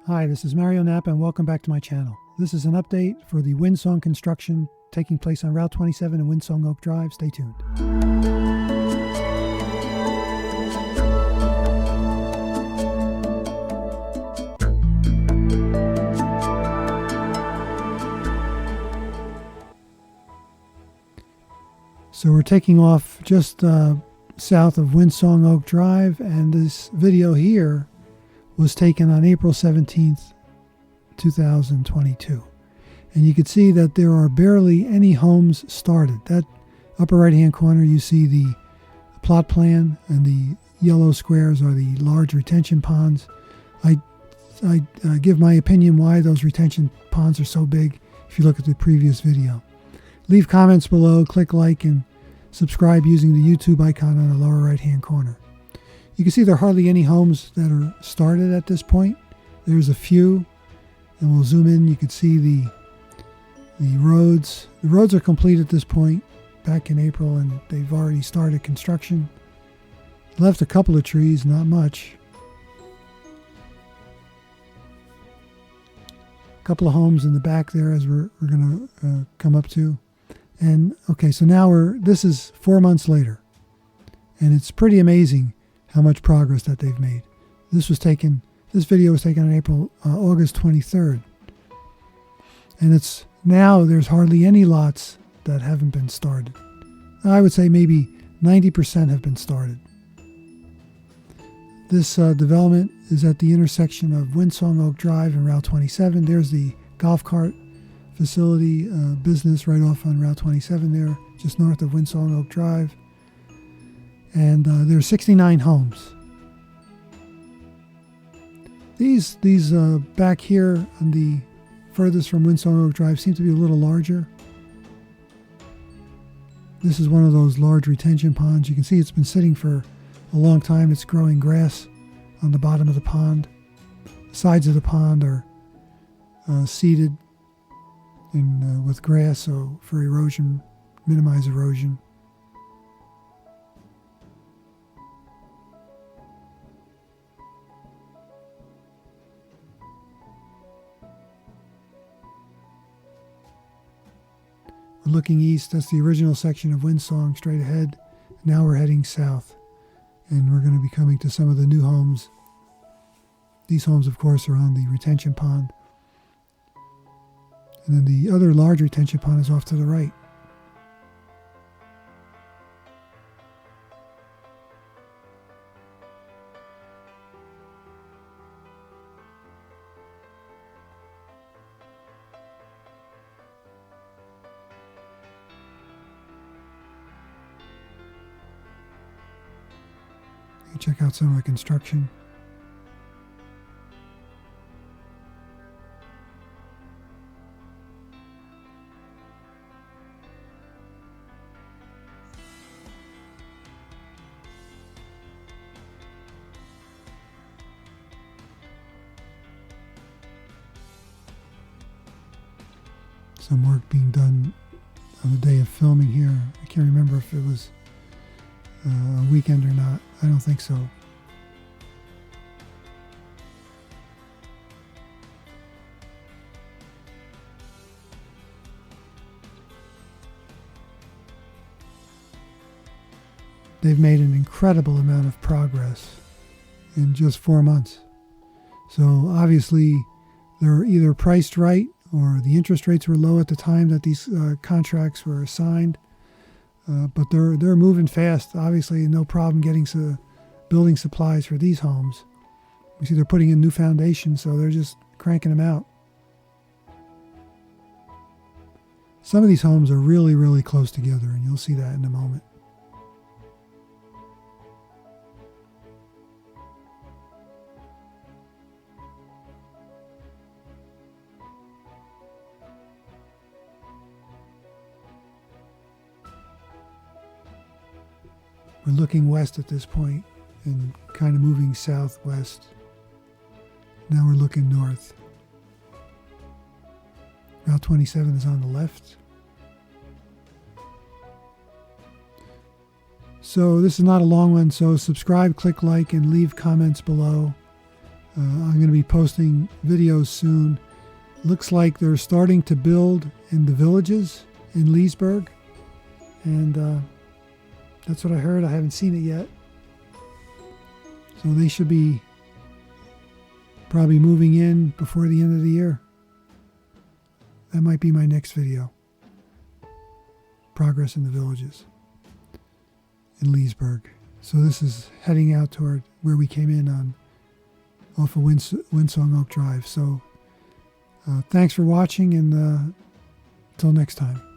Hi, this is Mario Napa and welcome back to my channel. This is an update for the Windsong construction taking place on Route 27 and Windsong Oak Drive. Stay tuned. So we're taking off just south of Windsong Oak Drive, and this video here was taken on April 17th, 2022. And you can see that there are barely any homes started. That upper right-hand corner, you see the plot plan, and the yellow squares are the large retention ponds. I give my opinion why those retention ponds are so big if you look at the previous video. Leave comments below, click like, and subscribe using the YouTube icon on the lower right-hand corner. You can see there are hardly any homes that are started at this point. There's a few, and we'll zoom in. You can see the roads. The roads are complete at this point back in April, and they've already started construction. Left a couple of trees, not much. A couple of homes in the back there as we're going to come up to. And okay, so now this is 4 months later, and it's pretty amazing how much progress that they've made. This video was taken on August 23rd. And it's now there's hardly any lots that haven't been started. I would say maybe 90% have been started. This development is at the intersection of Windsong Oak Drive and Route 27. There's the golf cart facility business right off on Route 27 there, just north of Windsong Oak Drive. And there are 69 homes. These back here on the furthest from Windsong Oak Drive seem to be a little larger. This is one of those large retention ponds. You can see it's been sitting for a long time. It's growing grass on the bottom of the pond. The sides of the pond are seeded with grass, so for erosion, minimize erosion. We're looking east. That's the original section of Windsong straight ahead. Now we're heading south, and we're going to be coming to some of the new homes. These homes, of course, are on the retention pond. And then the other large retention pond is off to the right. You check out some of the construction. Some work being done on the day of filming here. I can't remember if it was a weekend or not. I don't think so. They've made an incredible amount of progress in just 4 months. So obviously they're either priced right or the interest rates were low at the time that these contracts were signed. But they're moving fast. Obviously, no problem getting building supplies for these homes. You see they're putting in new foundations, so they're just cranking them out. Some of these homes are really, really close together, and you'll see that in a moment. We're looking west at this point and kind of moving southwest. Now we're looking north. Route 27 is on the left. So this is not a long one, so subscribe, click like, and leave comments below. I'm going to be posting videos soon. Looks like they're starting to build in the villages in Leesburg. And that's what I heard. I haven't seen it yet. So they should be probably moving in before the end of the year. That might be my next video. Progress in the villages in Leesburg. So this is heading out toward where we came in on off of Windsong Oak Drive. So thanks for watching, and until next time.